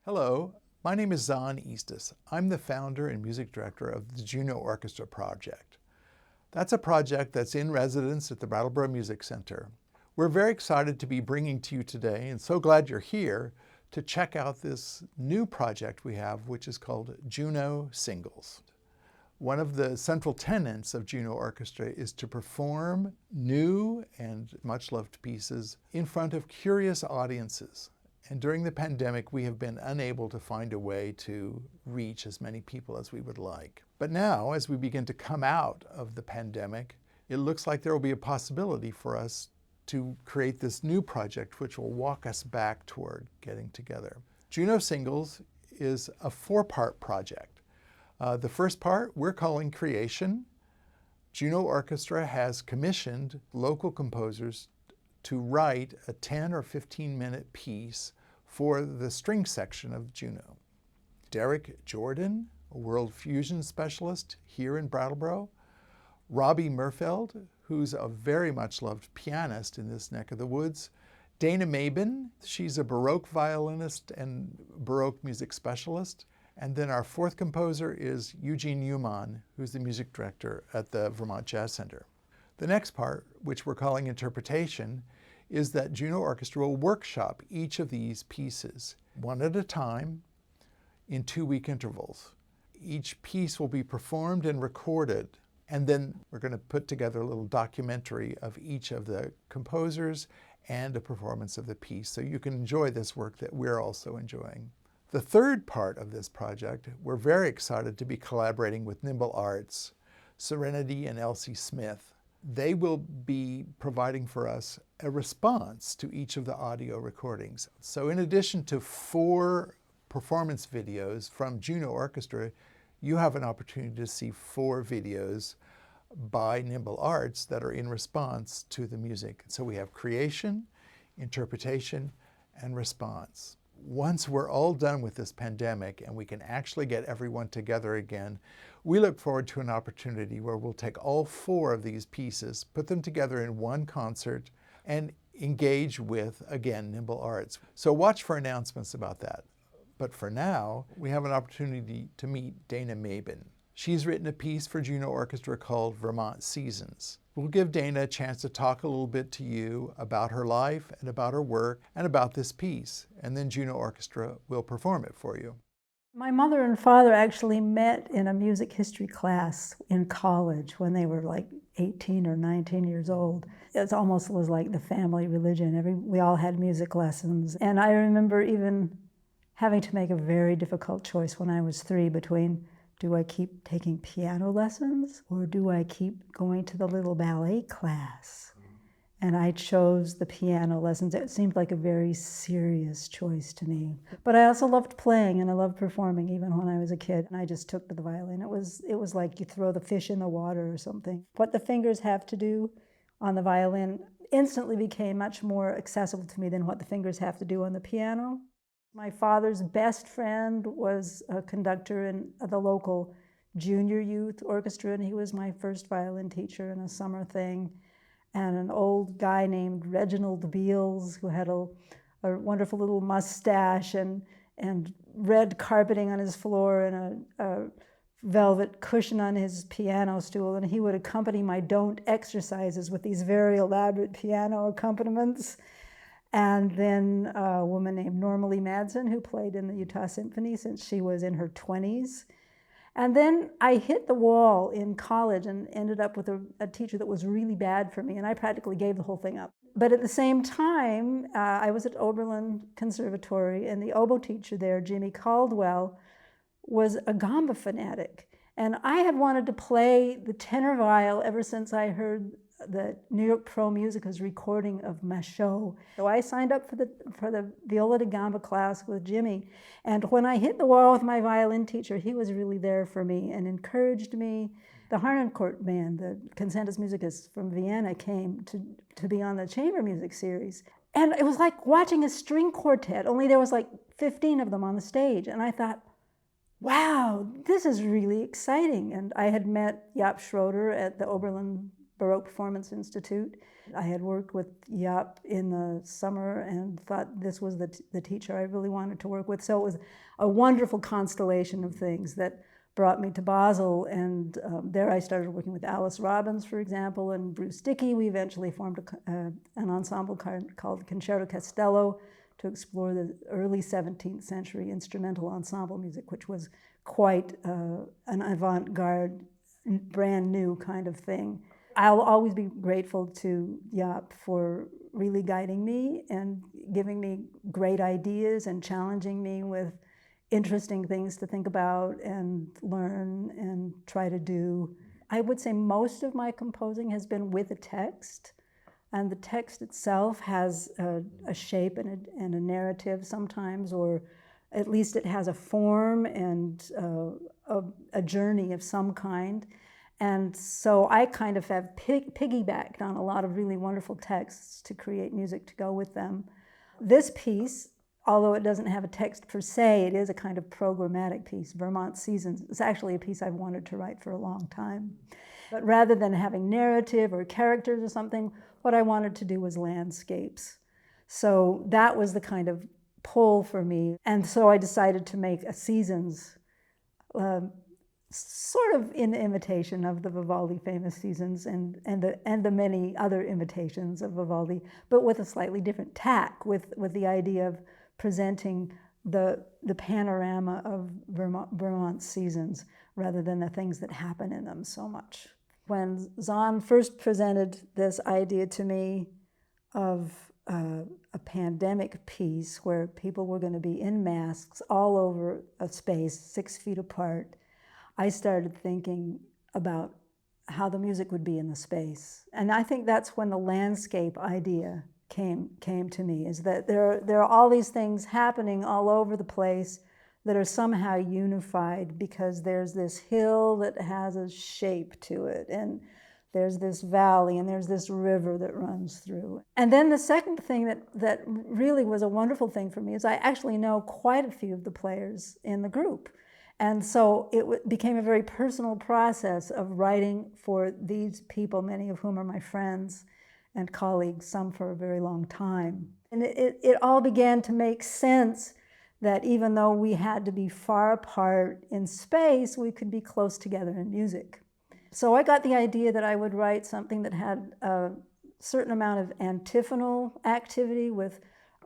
Hello, my name is Zahn Eastis. I'm the founder and music director of the Juno Orchestra project. That's a project that's in residence at the Brattleboro Music Center. We're very excited to be bringing to you today, and so glad you're here to check out this new project we have, which is called Juno Singles. One of the central tenets of Juno Orchestra is to perform new and much-loved pieces in front of curious audiences. And during the pandemic, we have been unable to find a way to reach as many people as we would like. But now, as we begin to come out of the pandemic, it looks like there will be a possibility for us to create this new project which will walk us back toward getting together. Juno Singles is a four-part project. The first part we're calling Creation. Juno Orchestra has commissioned local composers to write a 10 or 15-minute piece for the string section of Juno. Derek Jordan, a world fusion specialist here in Brattleboro. Robbie Murfeld, who's a very much loved pianist in this neck of the woods. Dana Maiben, she's a Baroque violinist and Baroque music specialist. And then our fourth composer is Eugene Uman, who's the music director at the Vermont Jazz Center. The next part, which we're calling Interpretation, is that Juno Orchestra will workshop each of these pieces, one at a time, in 2-week intervals. Each piece will be performed and recorded, and then we're going to put together a little documentary of each of the composers and a performance of the piece, so you can enjoy this work that we're also enjoying. The third part of this project, we're very excited to be collaborating with Nimble Arts, Serenity and Elsie Smith. They will be providing for us a response to each of the audio recordings. So in addition to 4 performance videos from Juno Orchestra, you have an opportunity to see 4 videos by Nimble Arts that are in response to the music. So we have creation, interpretation, and response. Once we're all done with this pandemic and we can actually get everyone together again, we look forward to an opportunity where we'll take all 4 of these pieces, put them together in one concert, and engage with, again, Nimble Arts. So watch for announcements about that. But for now, we have an opportunity to meet Dana Maiben. She's written a piece for Juno Orchestra called Vermont Seasons. We'll give Dana a chance to talk a little bit to you about her life and about her work and about this piece, and then Juno Orchestra will perform it for you. My mother and father actually met in a music history class in college when they were like 18 or 19 years old. It almost was like the family religion. We all had music lessons. And I remember even having to make a very difficult choice when I was 3 between, do I keep taking piano lessons or do I keep going to the little ballet class? And I chose the piano lessons. It seemed like a very serious choice to me. But I also loved playing and I loved performing even when I was a kid. And I just took to the violin. It was like you throw the fish in the water or something. What the fingers have to do on the violin instantly became much more accessible to me than what the fingers have to do on the piano. My father's best friend was a conductor in the local junior youth orchestra, and he was my first violin teacher in a summer thing. And an old guy named Reginald Beals, who had a wonderful little mustache and red carpeting on his floor and a velvet cushion on his piano stool, and he would accompany my don't exercises with these very elaborate piano accompaniments. And then a woman named Norma Lee Madsen, who played in the Utah Symphony since she was in her 20s. And then I hit the wall in college and ended up with a teacher that was really bad for me, and I practically gave the whole thing up. But at the same time, I was at Oberlin Conservatory, and the oboe teacher there, Jimmy Caldwell, was a gamba fanatic. And I had wanted to play the tenor viol ever since I heard the New York Pro Musica's recording of Machaut. So I signed up for the viola da gamba class with Jimmy. And when I hit the wall with my violin teacher, he was really there for me and encouraged me. The Harnoncourt band, the Concertus Musicus from Vienna, came to be on the chamber music series. And it was like watching a string quartet, only there was like 15 of them on the stage. And I thought, wow, this is really exciting. And I had met Jaap Schroeder at the Oberlin Baroque Performance Institute. I had worked with Jaap in the summer and thought this was the teacher I really wanted to work with. So it was a wonderful constellation of things that brought me to Basel, and there I started working with Alice Robbins, for example, and Bruce Dickey. We eventually formed an ensemble called Concerto Castello to explore the early 17th century instrumental ensemble music, which was quite an avant-garde, brand new kind of thing. I'll always be grateful to Jaap for really guiding me and giving me great ideas and challenging me with interesting things to think about and learn and try to do. I would say most of my composing has been with a text, and the text itself has a shape and a narrative sometimes, or at least it has a form and a journey of some kind. And so I kind of have piggybacked on a lot of really wonderful texts to create music to go with them. This piece, although it doesn't have a text per se, it is a kind of programmatic piece. Vermont Seasons is actually a piece I've wanted to write for a long time. But rather than having narrative or characters or something, what I wanted to do was landscapes. So that was the kind of pull for me. And so I decided to make a Seasons, sort of in imitation of the Vivaldi famous Seasons and the many other imitations of Vivaldi, but with a slightly different tack, with the idea of presenting the panorama of Vermont's seasons rather than the things that happen in them so much. When Zahn first presented this idea to me of a pandemic piece where people were going to be in masks all over a space 6 feet apart, I started thinking about how the music would be in the space. And I think that's when the landscape idea came to me, is that there are all these things happening all over the place that are somehow unified because there's this hill that has a shape to it, and there's this valley, and there's this river that runs through. And then the second thing that really was a wonderful thing for me is I actually know quite a few of the players in the group. And so it became a very personal process of writing for these people, many of whom are my friends and colleagues, some for a very long time. And it all began to make sense that even though we had to be far apart in space, we could be close together in music. So I got the idea that I would write something that had a certain amount of antiphonal activity, with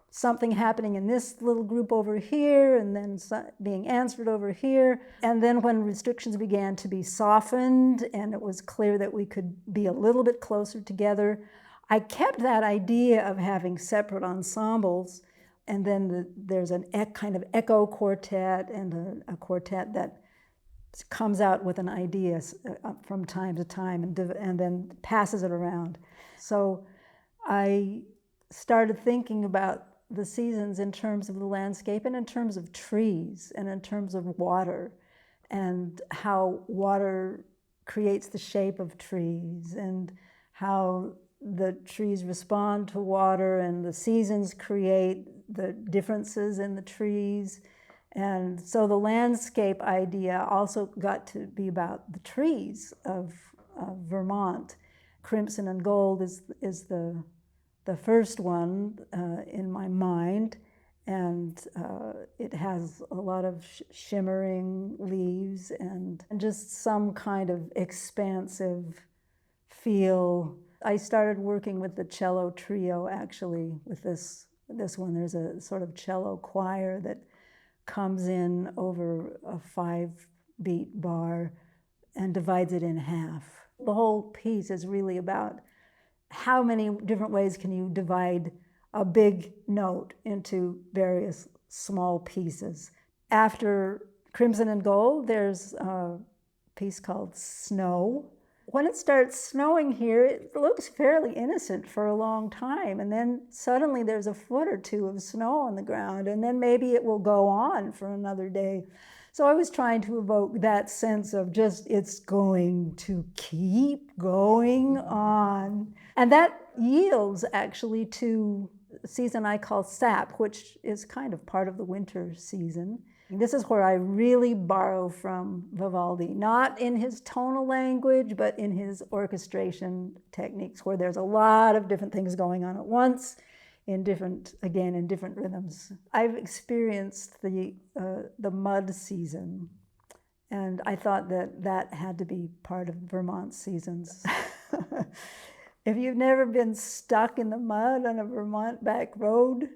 something happening in this little group over here and then being answered over here. And then when restrictions began to be softened and it was clear that we could be a little bit closer together, I kept that idea of having separate ensembles. And then there's a kind of echo quartet and a quartet that comes out with an idea from time to time and then passes it around. So I started thinking about the seasons in terms of the landscape and in terms of trees and in terms of water, and how water creates the shape of trees and how the trees respond to water, and the seasons create the differences in the trees. And so the landscape idea also got to be about the trees of Vermont. Crimson and Gold is the first one in my mind, and it has a lot of shimmering leaves and just some kind of expansive feel. I started working with the cello trio, actually, with this one. There's a sort of cello choir that comes in over a 5-beat bar and divides it in half. The whole piece is really about how many different ways can you divide a big note into various small pieces. After Crimson and Gold, there's a piece called Snow. When it starts snowing here, it looks fairly innocent for a long time, and then suddenly there's a foot or two of snow on the ground, and then maybe it will go on for another day. So I was trying to evoke that sense of just, it's going to keep going on. And that yields actually to a season I call Sap, which is kind of part of the winter season. This is where I really borrow from Vivaldi, not in his tonal language, but in his orchestration techniques, where there's a lot of different things going on at once, in different rhythms. I've experienced the mud season, and I thought that had to be part of Vermont's seasons. If you've never been stuck in the mud on a Vermont back road,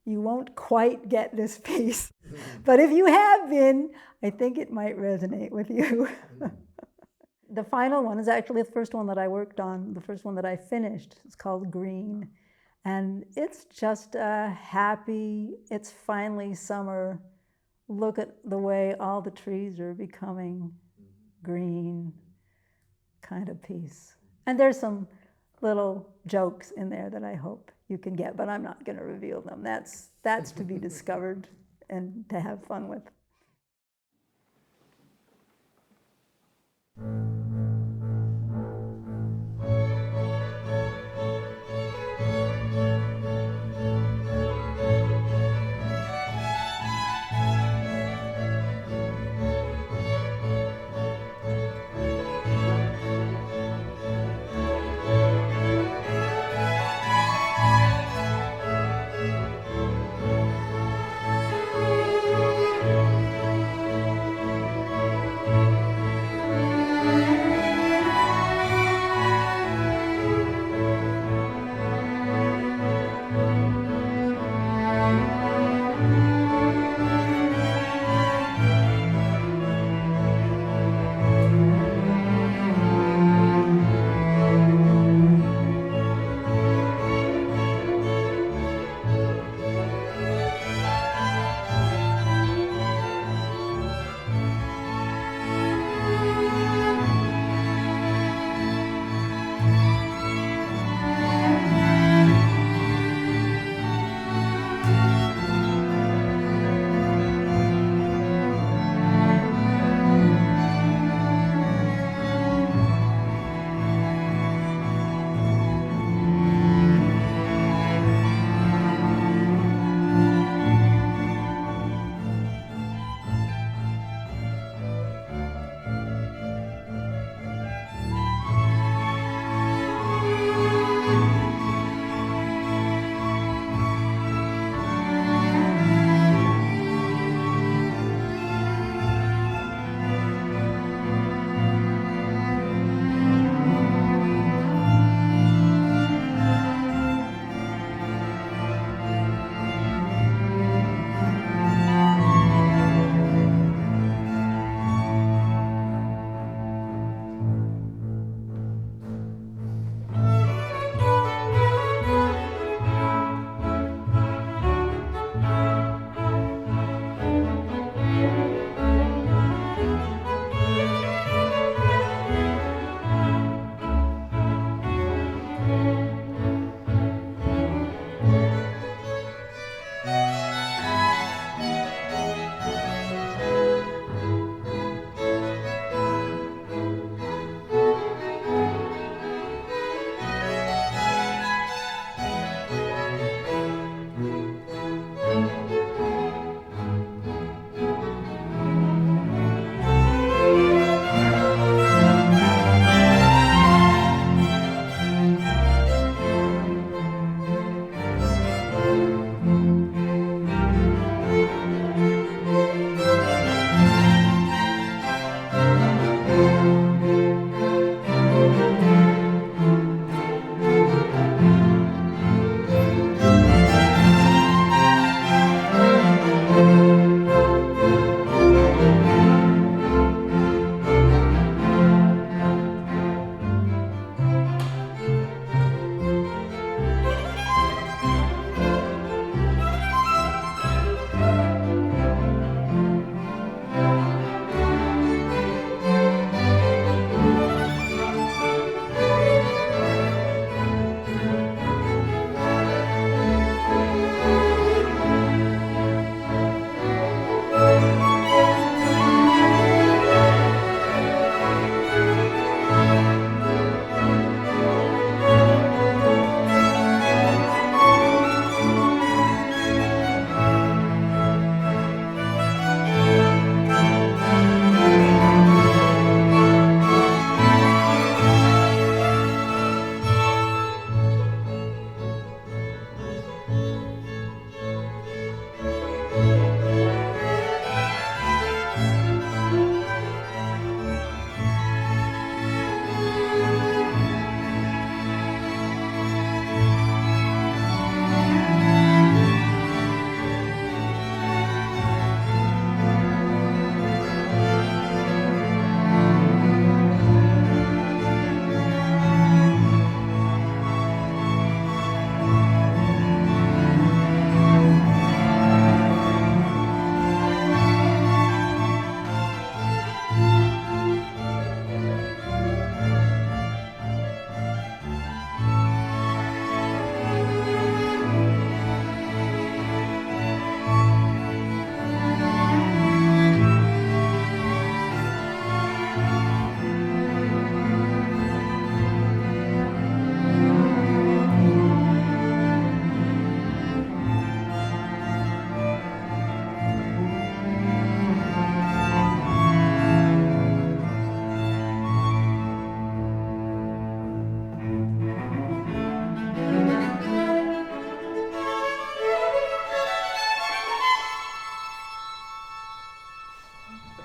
you won't quite get this piece. But if you have been, I think it might resonate with you. The final one is actually the first one that I worked on, the first one that I finished. It's called Green. And it's just a happy, it's finally summer. Look at the way all the trees are becoming green kind of piece. And there's some little jokes in there that I hope you can get, but I'm not going to reveal them. That's to be discovered and to have fun with.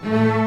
you.